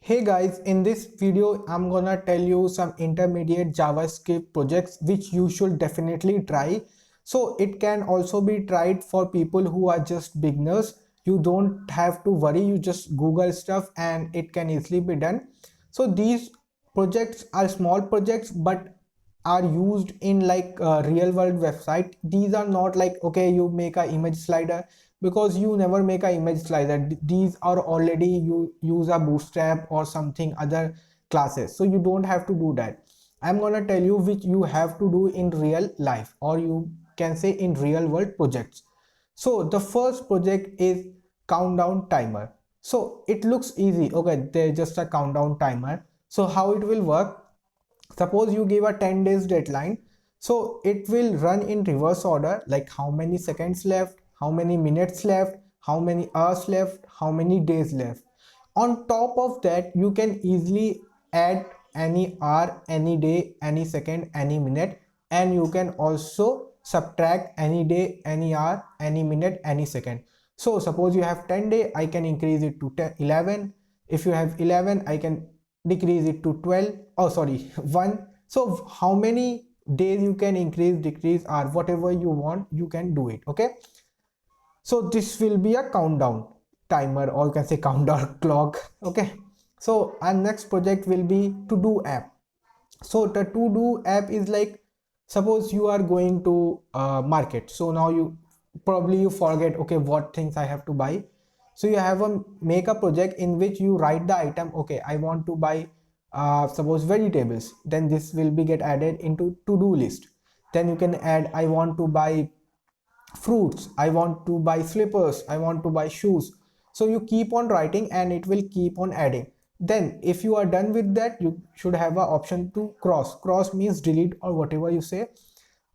Hey guys, in this video I'm gonna tell you some intermediate JavaScript projects which you should definitely try. So it can also be tried for people who are just beginners. You don't have to worry, you just Google stuff and it can easily be done. So these projects are small projects but are used in like real world website. These are not like, okay, you make a image slider, because you never make a image slider. These are already, you use a bootstrap or something other classes, so you don't have to do that. I'm gonna tell you which you have to do in real life, or you can say in real world projects. So the first project is countdown timer. So it looks easy, okay, there's just a countdown timer. So how it will work: suppose you give a 10 days deadline, so it will run in reverse order, like how many seconds left, how many minutes left, how many hours left, how many days left. On top of that, you can easily add any hour, any day, any second, any minute, and you can also subtract any day, any hour, any minute, any second. So suppose you have 10 day, I can increase it to 10, 11. If you have 11, I can decrease it to 12. Oh sorry, 1. So how many days you can increase, decrease, or whatever you want, you can do it. Okay, so this will be a countdown timer, or you can say countdown clock. Okay, so our next project will be to do app. So the to do app is like, suppose you are going to market, so now you probably you forget, okay, what things I have to buy. So you have a make a project in which you write the item, okay, I want to buy suppose vegetables, then this will be get added into to do list. Then you can add, I want to buy fruits, I want to buy slippers, I want to buy shoes. So you keep on writing and it will keep on adding. Then if you are done with that, you should have an option to cross means delete or whatever you say.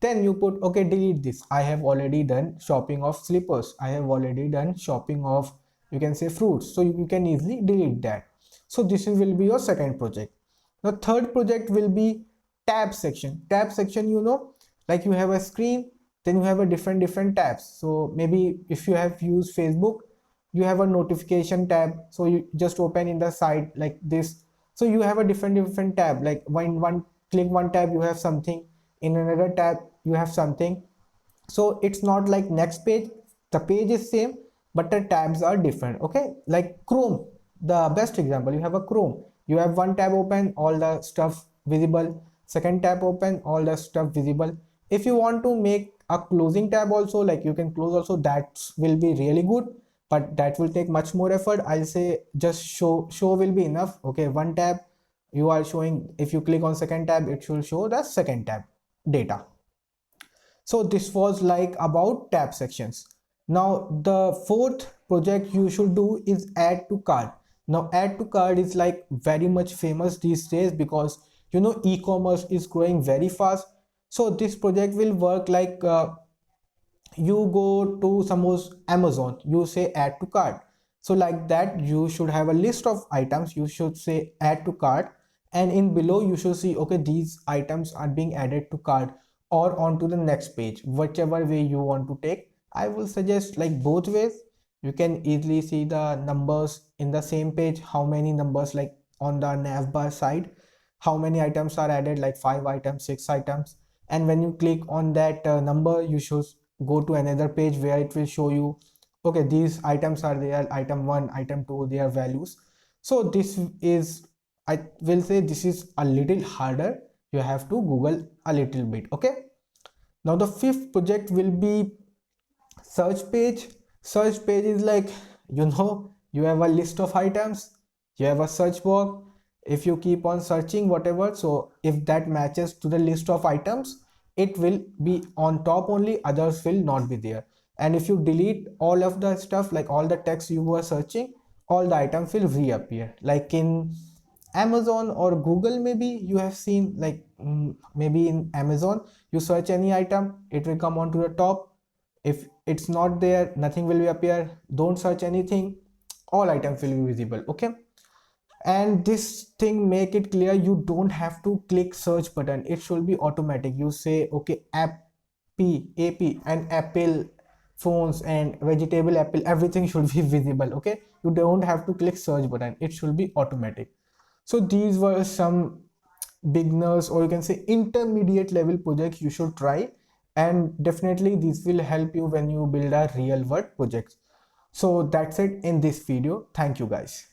Then you put, okay, delete this, I have already done shopping of slippers, I have already done shopping of, you can say, fruits, so you can easily delete that. So this will be your second project. The third project will be tab section. Tab section, like you have a screen, then you have a different tabs. So maybe if you have used Facebook, you have a notification tab, so you just open in the site like this. So you have a different tab, like when one click one tab you have something, in another tab you have something. So it's not like next page, the page is same but the tabs are different. Okay, like Chrome, the best example, you have a Chrome, you have one tab open, all the stuff visible, second tab open, all the stuff visible. If you want to make a closing tab also, like you can close also, that will be really good, but that will take much more effort. I'll say just show will be enough. Okay, one tab you are showing, if you click on second tab it should show the second tab data. So this was like about tab sections. Now the fourth project you should do is add to cart. Now add to cart is like very much famous these days, because e-commerce is growing very fast. So this project will work like, you go to suppose Amazon, you say add to cart. So like that you should have a list of items, you should say add to cart, and in below you should see, okay, these items are being added to cart or onto the next page, whichever way you want to take. I will suggest like both ways. You can easily see the numbers in the same page, how many numbers, like on the nav bar side, how many items are added, like 5 items, 6 items. And when you click on that number, you should go to another page where it will show you, okay, these items are there, item 1, item 2, their values. So this is, I will say, this is a little harder, you have to Google a little bit. Okay, now the fifth project will be search page. Search page is like, you have a list of items, you have a search box. If you keep on searching whatever, so if that matches to the list of items, it will be on top only, others will not be there. And if you delete all of the stuff, like all the text you were searching, all the items will reappear. Like in Amazon or Google, maybe you have seen, like, maybe in Amazon you search any item, it will come on to the top. If it's not there, nothing will be appear. Don't search anything, all items will be visible. Okay, and this thing make it clear, you don't have to click search button, it should be automatic. You say, okay, app p ap and apple, phones and vegetable, apple, everything should be visible. Okay, you don't have to click search button, it should be automatic. So these were some beginners, or you can say intermediate level projects you should try, and definitely this will help you when you build a real world project. So that's it in this video. Thank you guys.